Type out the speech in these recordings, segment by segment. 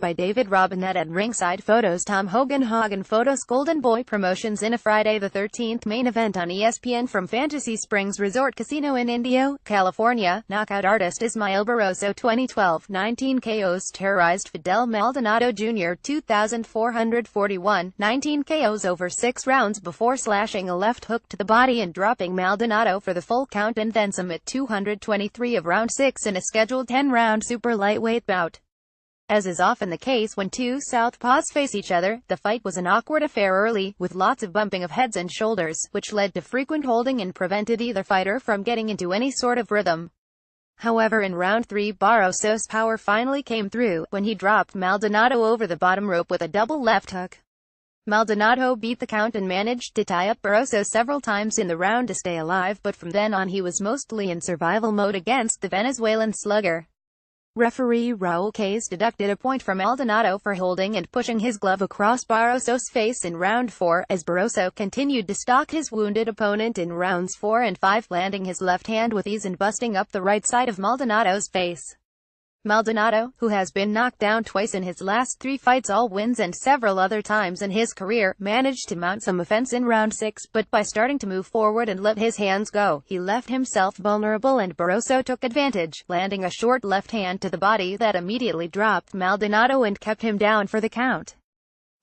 by David Robinett at Ringside Photos. HoganHoganphotosGolden Boy Promotions in a Friday the 13th main event on ESPN from Fantasy Springs Resort Casino in Indio, California. Knockout artist Ismael Barroso 2012, 19 KOs terrorized Fidel Maldonado Jr. 2,441, 19 KOs over 6 rounds before slashing a left hook to the body and dropping Maldonado for the full count and then some at 223 of round 6 in a scheduled 10-round super lightweight bout. As is often the case when two southpaws face each other, the fight was an awkward affair early, with lots of bumping of heads and shoulders, which led to frequent holding and prevented either fighter from getting into any sort of rhythm. However, in round 3, Barroso's power finally came through, when he dropped Maldonado over the bottom rope with a double left hook. Maldonado beat the count and managed to tie up Barroso several times in the round to stay alive, but from then on he was mostly in survival mode against the Venezuelan slugger. Referee Raul Case deducted a point from Maldonado for holding and pushing his glove across Barroso's face in round 4, as Barroso continued to stalk his wounded opponent in rounds 4 and 5, landing his left hand with ease and busting up the right side of Maldonado's face. Maldonado, who has been knocked down twice in his last 3 fights, all wins, and several other times in his career, managed to mount some offense in round 6, but by starting to move forward and let his hands go, he left himself vulnerable and Barroso took advantage, landing a short left hand to the body that immediately dropped Maldonado and kept him down for the count.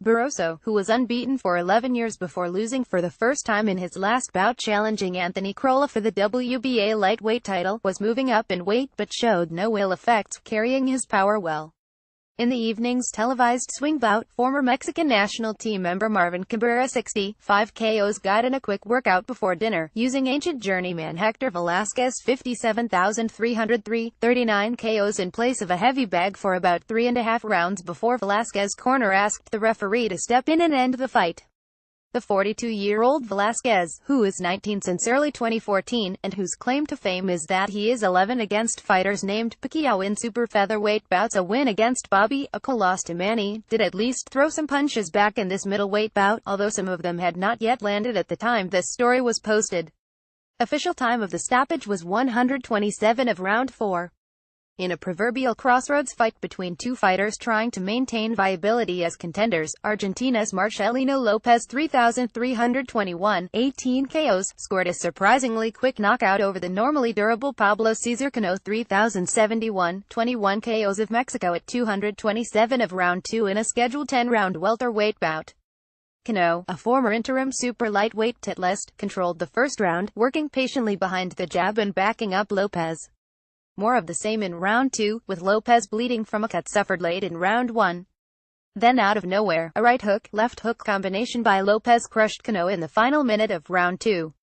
Barroso, who was unbeaten for 11 years before losing for the first time in his last bout challenging Anthony Crolla for the WBA lightweight title, was moving up in weight but showed no ill effects, carrying his power well. In the evening's televised swing bout, former Mexican national team member Marvin Cabrera 65 KOs got in a quick workout before dinner, using ancient journeyman Hector Velasquez 57,303, 39 KOs in place of a heavy bag for about 3.5 rounds before Velasquez's corner asked the referee to step in and end the fight. The 42-year-old Velasquez, who is 19 since early 2014, and whose claim to fame is that he is 11 against fighters named Pacquiao in super featherweight bouts, a win against Bobby, a loss to Manny, did at least throw some punches back in this middleweight bout, although some of them had not yet landed at the time this story was posted. Official time of the stoppage was 127 of round 4. In a proverbial crossroads fight between two fighters trying to maintain viability as contenders, Argentina's Marcelino Lopez 3,321, 18 KOs, scored a surprisingly quick knockout over the normally durable Pablo Cesar Cano 3,071, 21 KOs of Mexico at 227 of round 2 in a scheduled 10-round welterweight bout. Cano, a former interim super lightweight titleist, controlled the first round, working patiently behind the jab and backing up Lopez. More of the same in round 2, with Lopez bleeding from a cut suffered late in round 1. Then out of nowhere, a right hook, left hook combination by Lopez crushed Cano in the final minute of round 2.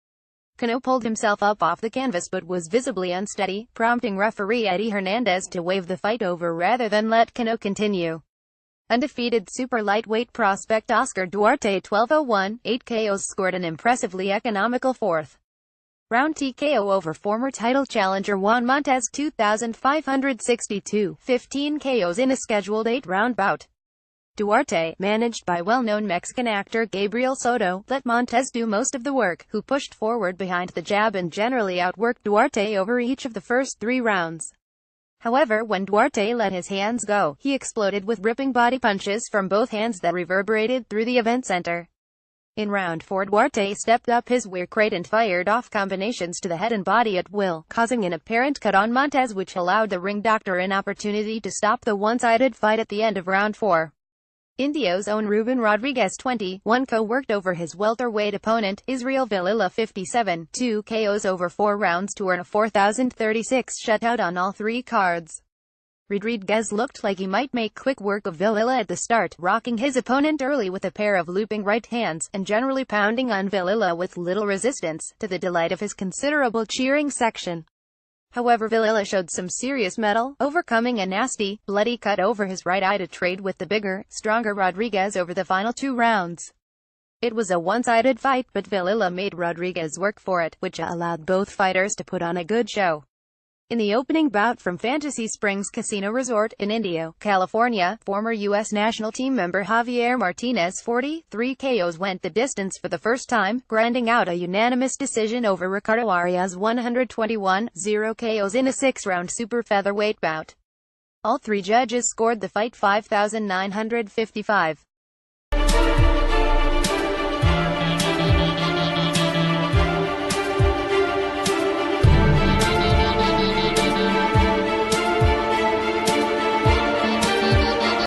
Cano pulled himself up off the canvas but was visibly unsteady, prompting referee Eddie Hernandez to wave the fight over rather than let Cano continue. Undefeated super lightweight prospect Oscar Duarte 1201, 8 KOs scored an impressively economical 4th round TKO over former title challenger Juan Montes 2,562, 15 KOs in a scheduled 8-round bout. Duarte, managed by well-known Mexican actor Gabriel Soto, let Montes do most of the work, who pushed forward behind the jab and generally outworked Duarte over each of the first 3 rounds. However, when Duarte let his hands go, he exploded with ripping body punches from both hands that reverberated through the event center. In round 4, Duarte stepped up his rear crate and fired off combinations to the head and body at will, causing an apparent cut on Montes which allowed the ring doctor an opportunity to stop the one-sided fight at the end of round 4. Indio's own Ruben Rodriguez 21 co-worked over his welterweight opponent, Israel Villila 57, 2 KOs over 4 rounds to earn a 4,036 shutout on all 3 cards. Rodriguez looked like he might make quick work of Villila at the start, rocking his opponent early with a pair of looping right hands, and generally pounding on Villila with little resistance, to the delight of his considerable cheering section. However, Villila showed some serious mettle, overcoming a nasty, bloody cut over his right eye to trade with the bigger, stronger Rodriguez over the final 2 rounds. It was a one-sided fight, but Villila made Rodriguez work for it, which allowed both fighters to put on a good show. In the opening bout from Fantasy Springs Casino Resort in Indio, California, former U.S. national team member Javier Martinez 43 KOs went the distance for the first time, grinding out a unanimous decision over Ricardo Arias 121, 0 KOs in a 6-round super featherweight bout. All three judges scored the fight 5,955.